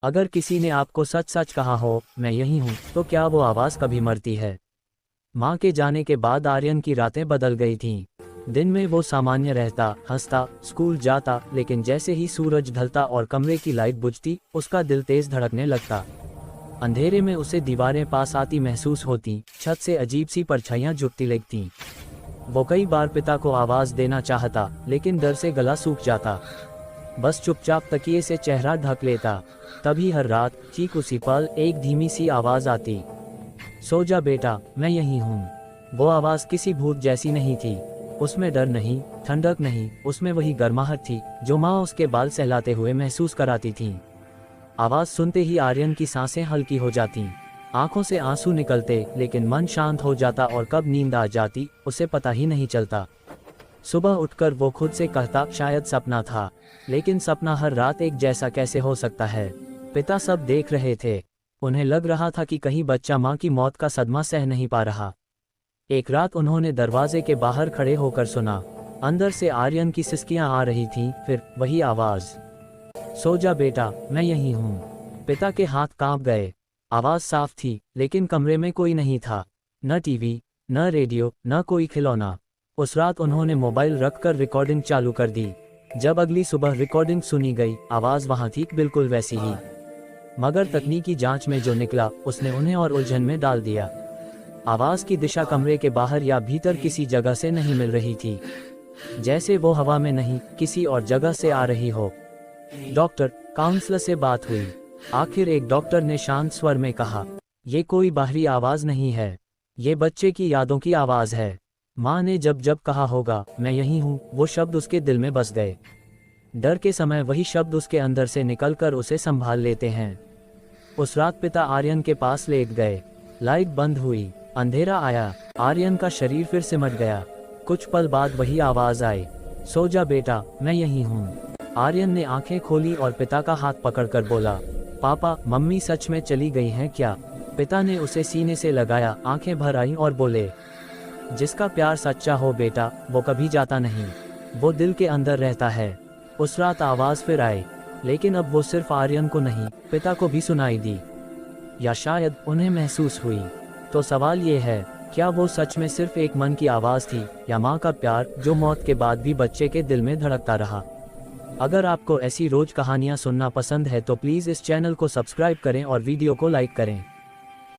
अगर किसी ने आपको सच सच कहा हो, मैं यही हूँ, तो क्या वो आवाज़ कभी मरती है? माँ के जाने के बाद आर्यन की रातें बदल गई थीं। दिन में वो सामान्य रहता, हंसता, स्कूल जाता, लेकिन जैसे ही सूरज ढलता और कमरे की लाइट बुझती, उसका दिल तेज धड़कने लगता। अंधेरे में उसे दीवारें पास आती महसूस होती, छत से अजीब सी परछाइयाँ जुटती लगती। वो कई बार पिता को आवाज़ देना चाहता, लेकिन डर से गला सूख जाता। बस चुपचाप तकिए से चेहरा ढक लेता। तभी हर रात, ठीक उसी पल, एक धीमी सी आवाज़ आती, सो जा बेटा, मैं यही हूँ। वो आवाज़ किसी भूत जैसी नहीं थी। उसमें डर नहीं, ठंडक नहीं, उसमें वही गर्माहट थी जो माँ उसके बाल सहलाते हुए महसूस कराती थी। आवाज़ सुनते ही आर्यन की सांसें हल्की हो जाती, आंखों से आंसू निकलते, लेकिन मन शांत हो जाता और कब नींद आ जाती उसे पता ही नहीं चलता। सुबह उठकर वो खुद से कहता, शायद सपना था। लेकिन सपना हर रात एक जैसा कैसे हो सकता है? पिता सब देख रहे थे। उन्हें लग रहा था कि कहीं बच्चा माँ की मौत का सदमा सह नहीं पा रहा। एक रात उन्होंने दरवाजे के बाहर खड़े होकर सुना। अंदर से आर्यन की सिसकियां आ रही थीं, फिर वही आवाज़, सो जा बेटा, मैं यही हूँ। पिता के हाथ कांप गए। आवाज़ साफ थी, लेकिन कमरे में कोई नहीं था। न टीवी, न रेडियो, न कोई खिलौना। उस रात उन्होंने मोबाइल रखकर रिकॉर्डिंग चालू कर दी। जब अगली सुबह रिकॉर्डिंग सुनी गई, आवाज़ वहाँ थी, बिल्कुल वैसी ही। मगर तकनीकी जांच में जो निकला, उसने उन्हें और उलझन में डाल दिया। आवाज़ की दिशा कमरे के बाहर या भीतर किसी जगह से नहीं मिल रही थी। जैसे वो हवा में नहीं, किसी और जगह से आ रही हो। डॉक्टर, काउंसलर से बात हुई। आखिर एक डॉक्टर ने शांत स्वर में कहा, ये कोई बाहरी आवाज़ नहीं है, ये बच्चे की यादों की आवाज़ है। माँ ने जब जब कहा होगा, मैं यही हूँ, वो शब्द उसके दिल में बस गए। डर के समय वही शब्द उसके अंदर से निकलकर उसे संभाल लेते हैं। उस रात पिता आर्यन के पास लेट गए। लाइट बंद हुई, अंधेरा आया, आर्यन का शरीर फिर सिमट गया। कुछ पल बाद वही आवाज़ आई, सो जा बेटा, मैं यही हूँ। आर्यन ने आंखें खोली और पिता का हाथ पकड़कर बोला, पापा, मम्मी सच में चली गई हैं क्या? पिता ने उसे सीने से लगाया, आंखें भर आईं और बोले, जिसका प्यार सच्चा हो बेटा, वो कभी जाता नहीं, वो दिल के अंदर रहता है। उस रात आवाज़ फिर आई, लेकिन अब वो सिर्फ आर्यन को नहीं, पिता को भी सुनाई दी, या शायद उन्हें महसूस हुई। तो सवाल ये है, क्या वो सच में सिर्फ एक मन की आवाज़ थी, या माँ का प्यार जो मौत के बाद भी बच्चे के दिल में धड़कता रहा? अगर आपको ऐसी रोज कहानियाँ सुनना पसंद है तो प्लीज़ इस चैनल को सब्सक्राइब करें और वीडियो को लाइक करें।